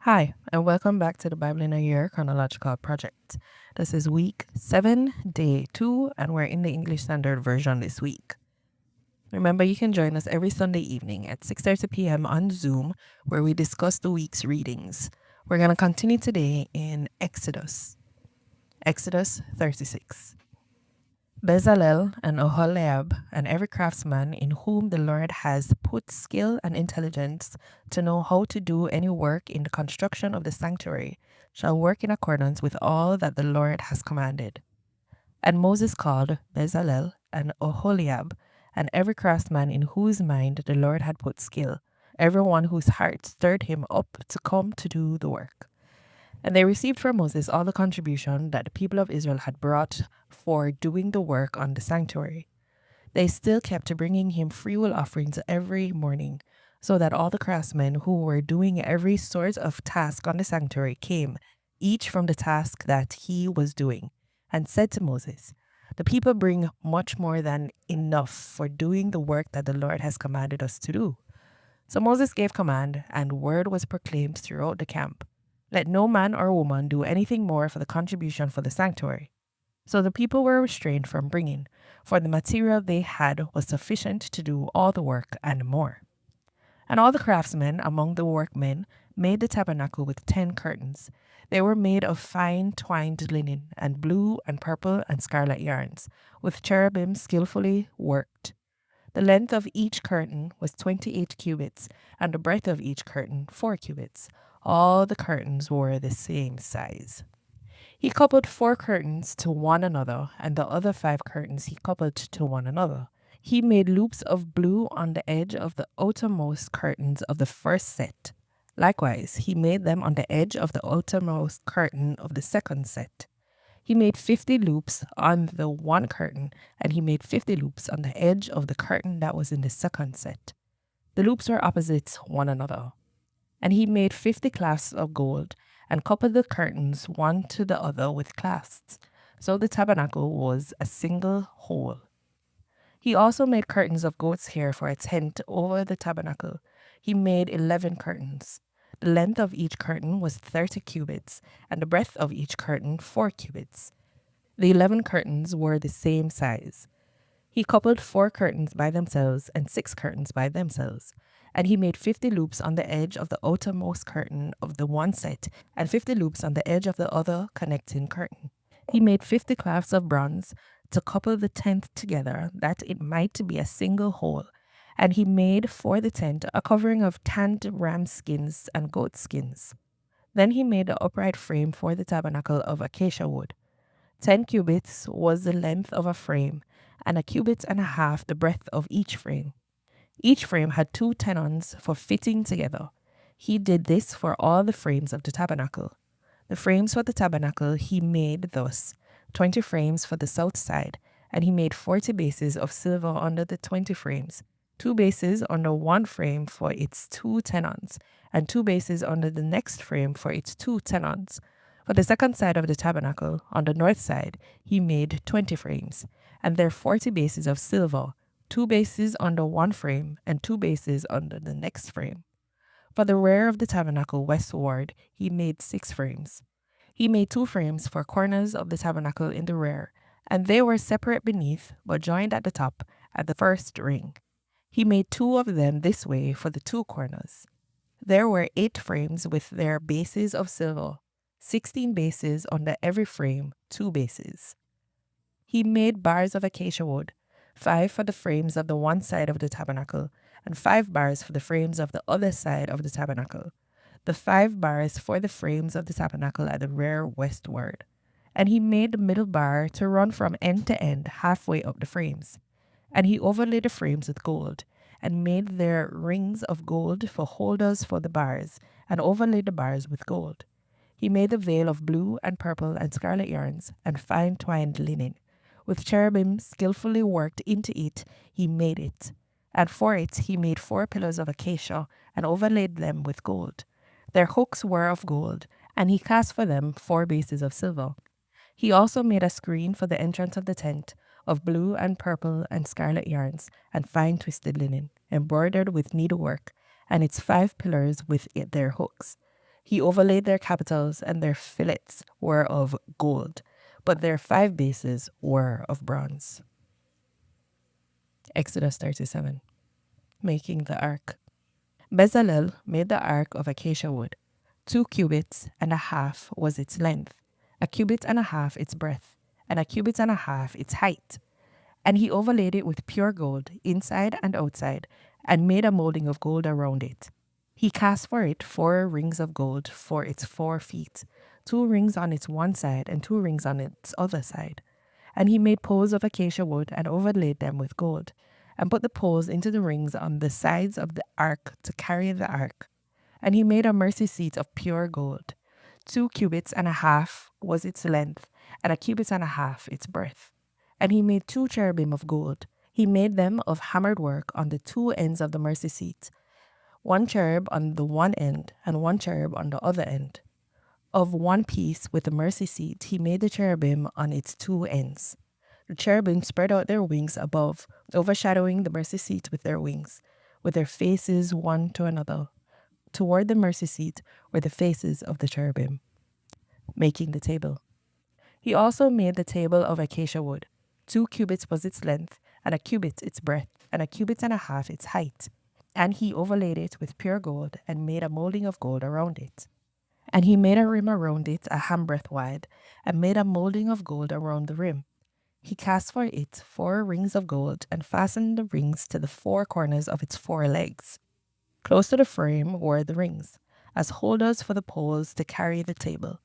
Hi, and welcome back to the Bible in a Year Chronological Project. This is week 7, day 2, and we're in the English Standard Version this week. Remember, you can join us every Sunday evening at 6:30 p.m. on Zoom, where we discuss the week's readings. We're going to continue today in Exodus 36. Bezalel and Oholiab and every craftsman in whom the Lord has put skill and intelligence to know how to do any work in the construction of the sanctuary shall work in accordance with all that the Lord has commanded. And Moses called Bezalel and Oholiab and every craftsman in whose mind the Lord had put skill, every one whose heart stirred him up to come to do the work. And they received from Moses all the contribution that the people of Israel had brought for doing the work on the sanctuary. They still kept bringing him freewill offerings every morning, so that all the craftsmen who were doing every sort of task on the sanctuary came, each from the task that he was doing, and said to Moses, "The people bring much more than enough for doing the work that the Lord has commanded us to do." So Moses gave command, and word was proclaimed throughout the camp. Let no man or woman do anything more for the contribution for the sanctuary. So the people were restrained from bringing, for the material they had was sufficient to do all the work and more. And all the craftsmen among the workmen made the tabernacle with 10 curtains. They were made of fine twined linen, and blue and purple and scarlet yarns, with cherubim skillfully worked. The length of each curtain was 28 cubits, and the breadth of each curtain 4 cubits. All the curtains were the same size. He coupled 4 curtains to one another, and the other 5 curtains he coupled to one another. He made loops of blue on the edge of the outermost curtains of the first set. Likewise, he made them on the edge of the outermost curtain of the second set. He made 50 loops on the one curtain, and he made 50 loops on the edge of the curtain that was in the second set. The loops were opposite one another. And he made 50 clasps of gold, and coupled the curtains one to the other with clasps. So the tabernacle was a single whole. He also made curtains of goat's hair for a tent over the tabernacle. He made 11 curtains. The length of each curtain was 30 cubits, and the breadth of each curtain 4 cubits. The 11 curtains were the same size. He coupled 4 curtains by themselves and 6 curtains by themselves. And he made 50 loops on the edge of the outermost curtain of the one set, and 50 loops on the edge of the other connecting curtain. He made 50 clasps of bronze to couple the tent together, that it might be a single whole. And he made for the tent a covering of tanned ram skins and goat skins. Then he made the upright frame for the tabernacle of acacia wood. 10 cubits was the length of a frame, and a cubit and a half the breadth of each frame. Each frame had 2 tenons for fitting together. He did this for all the frames of the tabernacle. The frames for the tabernacle he made thus: 20 frames for the south side, and he made 40 bases of silver under the 20 frames, 2 bases under one frame for its 2 tenons, and 2 bases under the next frame for its 2 tenons. For the second side of the tabernacle, on the north side, he made 20 frames, and their 40 bases of silver, 2 bases under one frame, and 2 bases under the next frame. For the rear of the tabernacle westward, he made 6 frames. He made 2 frames for corners of the tabernacle in the rear, and they were separate beneath, but joined at the top at the first ring. He made 2 of them this way for the 2 corners. There were 8 frames with their bases of silver, 16 bases under every frame, 2 bases. He made bars of acacia wood, 5 for the frames of the one side of the tabernacle, and 5 bars for the frames of the other side of the tabernacle. The 5 bars for the frames of the tabernacle at the rear westward. And he made the middle bar to run from end to end halfway up the frames. And he overlaid the frames with gold, and made their rings of gold for holders for the bars, and overlaid the bars with gold. He made the veil of blue and purple and scarlet yarns, and fine twined linen. With cherubim skillfully worked into it, he made it. And for it he made 4 pillars of acacia, and overlaid them with gold. Their hooks were of gold, and he cast for them 4 bases of silver. He also made a screen for the entrance of the tent, of blue and purple and scarlet yarns, and fine twisted linen, embroidered with needlework, and its 5 pillars with their hooks. He overlaid their capitals, and their fillets were of gold, but their 5 bases were of bronze. Exodus 37. Making the ark. Bezalel made the ark of acacia wood. 2 cubits and a half was its length, a cubit and a half its breadth, and a cubit and a half its height. And he overlaid it with pure gold, inside and outside, and made a molding of gold around it. He cast for it 4 rings of gold for its 4 feet, 2 rings on its one side and 2 rings on its other side. And he made poles of acacia wood and overlaid them with gold, and put the poles into the rings on the sides of the ark to carry the ark. And he made a mercy seat of pure gold. 2 cubits and a half was its length, and a cubit and a half its breadth. And he made 2 cherubim of gold. He made them of hammered work on the 2 ends of the mercy seat, 1 cherub on the one end, and 1 cherub on the other end. Of one piece with the mercy seat, he made the cherubim on its 2 ends. The cherubim spread out their wings above, overshadowing the mercy seat with their wings, with their faces one to another. Toward the mercy seat were the faces of the cherubim. Making the table. He also made the table of acacia wood. 2 cubits was its length, and a cubit its breadth, and a cubit and a half its height. And he overlaid it with pure gold, and made a molding of gold around it. And he made a rim around it 1 handbreadth wide, and made a molding of gold around the rim. He cast for it 4 rings of gold, and fastened the rings to the 4 corners of its 4 legs. Close to the frame were the rings, as holders for the poles to carry the table.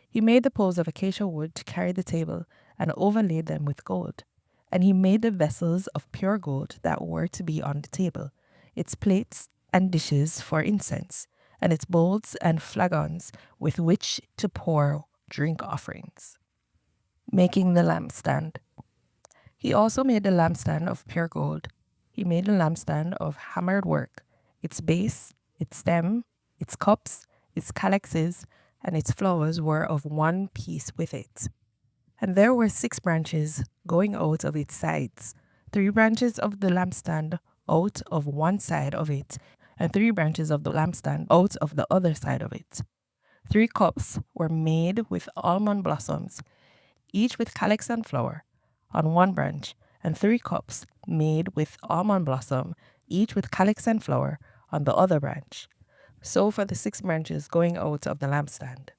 He made the poles of acacia wood to carry the table, and overlaid them with gold. And he made the vessels of pure gold that were to be on the table, its plates and dishes for incense, and its bowls and flagons with which to pour drink offerings. Making the lampstand. He also made the lampstand of pure gold. He made the lampstand of hammered work, its base, its stem, its cups, its calyxes, and its flowers were of one piece with it. And there were 6 branches going out of its sides, 3 branches of the lampstand out of one side of it, and 3 branches of the lampstand out of the other side of it. 3 cups were made with almond blossoms, each with calyx and flower, on one branch, and 3 cups made with almond blossom, each with calyx and flower, on the other branch. So for the 6 branches going out of the lampstand.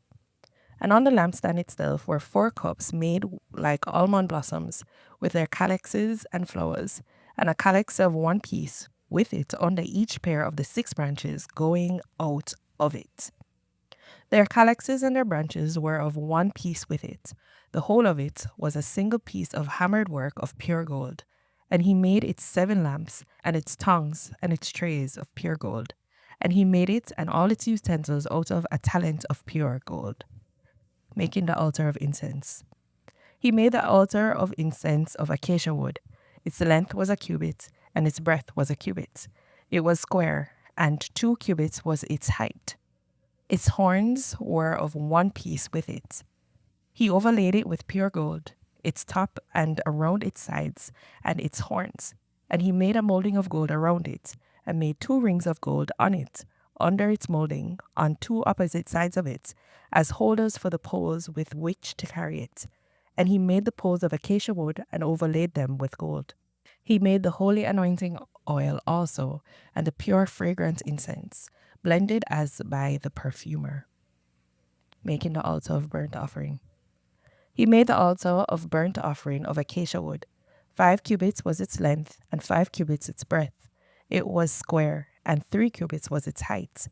And on the lampstand itself were 4 cups made like almond blossoms, with their calyxes and flowers, and a calyx of one piece with it under each pair of the 6 branches going out of it. Their calyxes and their branches were of one piece with it. The whole of it was a single piece of hammered work of pure gold. And he made its 7 lamps, and its tongues, and its trays of pure gold. And he made it and all its utensils out of a talent of pure gold. Making the altar of incense. He made the altar of incense of acacia wood. Its length was a cubit, and its breadth was a cubit. It was square, and 2 cubits was its height. Its horns were of one piece with it. He overlaid it with pure gold, its top and around its sides, and its horns. And he made a molding of gold around it, and made 2 rings of gold on it, under its molding, on 2 opposite sides of it, as holders for the poles with which to carry it. And he made the poles of acacia wood, and overlaid them with gold. He made the holy anointing oil also, and the pure fragrant incense, blended as by the perfumer. Making the altar of burnt offering. He made the altar of burnt offering of acacia wood. 5 cubits was its length, and 5 cubits its breadth. It was square, and 3 cubits was its height.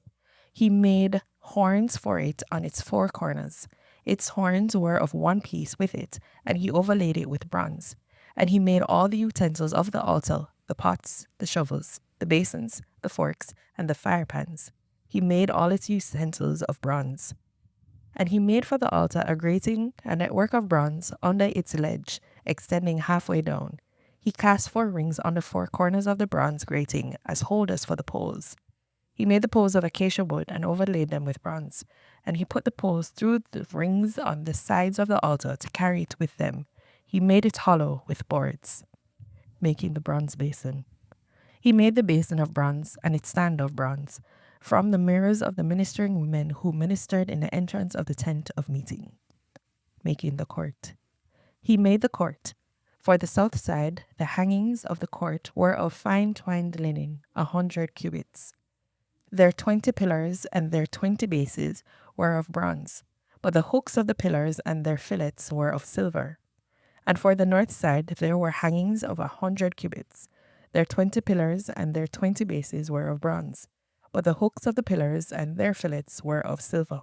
He made horns for it on its 4 corners. Its horns were of one piece with it, and he overlaid it with bronze. And he made all the utensils of the altar, the pots, the shovels, the basins, the forks, and the firepans. He made all its utensils of bronze. And he made for the altar a grating, a network of bronze, under its ledge, extending halfway down. He cast 4 rings on the 4 corners of the bronze grating as holders for the poles. He made the poles of acacia wood and overlaid them with bronze. And he put the poles through the rings on the sides of the altar to carry it with them. He made it hollow with boards. Making the bronze basin. He made the basin of bronze and its stand of bronze. from the mirrors of the ministering women who ministered in the entrance of the tent of meeting, making the court. He made the court. For the south side, the hangings of the court were of fine twined linen, 100 cubits. Their 20 pillars and their 20 bases were of bronze, but the hooks of the pillars and their fillets were of silver. And for the north side there were hangings of 100 cubits. Their 20 pillars and their 20 bases were of bronze, but the hooks of the pillars and their fillets were of silver.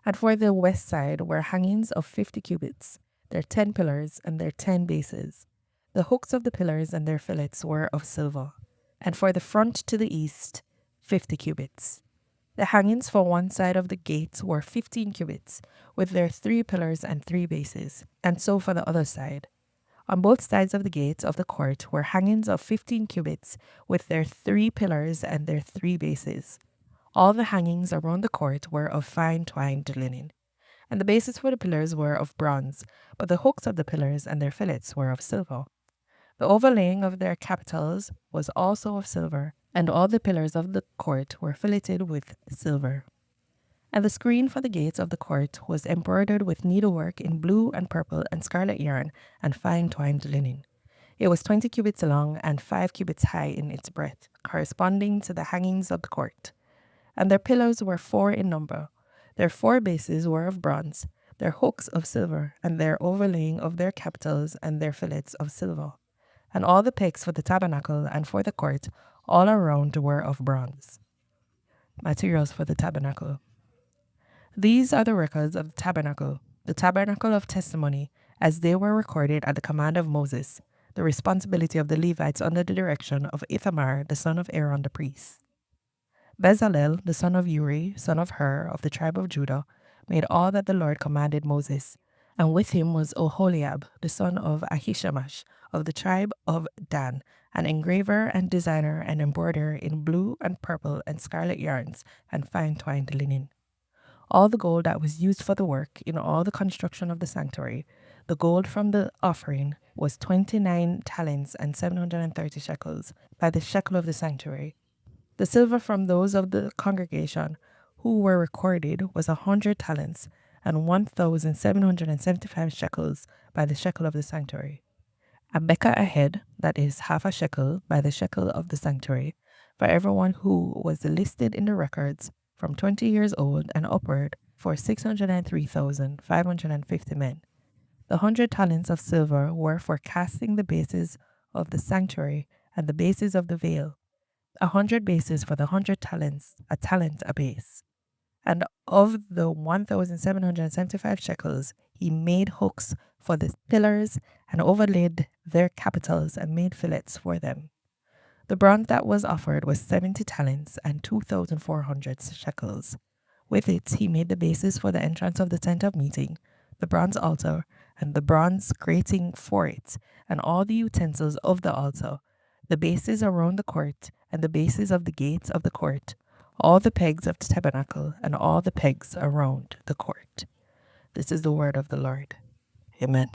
And for the west side were hangings of 50 cubits, their 10 pillars and their 10 bases. The hooks of the pillars and their fillets were of silver. And for the front to the east, 50 cubits. The hangings for one side of the gates were 15 cubits, with their 3 pillars and 3 bases, and so for the other side. On both sides of the gates of the court were hangings of 15 cubits, with their 3 pillars and their 3 bases. All the hangings around the court were of fine twined linen, and the bases for the pillars were of bronze, but the hooks of the pillars and their fillets were of silver. The overlaying of their capitals was also of silver, and all the pillars of the court were filleted with silver. And the screen for the gates of the court was embroidered with needlework in blue and purple and scarlet yarn and fine twined linen. It was 20 cubits long and 5 cubits high in its breadth, corresponding to the hangings of the court. And their pillars were 4 in number. Their 4 bases were of bronze, their hooks of silver, and their overlaying of their capitals and their fillets of silver. And all the pegs for the tabernacle and for the court all around were of bronze. Materials for the tabernacle. These are the records of the tabernacle of testimony, as they were recorded at the command of Moses, the responsibility of the Levites under the direction of Ithamar, the son of Aaron the priest. Bezalel, the son of Uri, son of Hur, of the tribe of Judah, made all that the Lord commanded Moses, and with him was Oholiab, the son of Ahishamash, of the tribe of Dan, an engraver and designer and embroiderer in blue and purple and scarlet yarns and fine twined linen. All the gold that was used for the work in all the construction of the sanctuary, the gold from the offering, was 29 talents and 730 shekels by the shekel of the sanctuary. The silver from those of the congregation who were recorded was 100 talents and 1,775 shekels by the shekel of the sanctuary. A bekah a head, that is half a shekel, by the shekel of the sanctuary, for everyone who was listed in the records from 20 years old and upward, for 603,550 men. The 100 talents of silver were for casting the bases of the sanctuary and the bases of the veil, 100 bases for the 100 talents, a talent a base. And of the 1,775 shekels, he made hooks for the pillars and overlaid their capitals and made fillets for them. The bronze that was offered was 70 talents and 2,400 shekels. With it he made the bases for the entrance of the tent of meeting, the bronze altar, and the bronze grating for it, and all the utensils of the altar, the bases around the court, and the bases of the gates of the court, all the pegs of the tabernacle, and all the pegs around the court. This is the word of the Lord. Amen.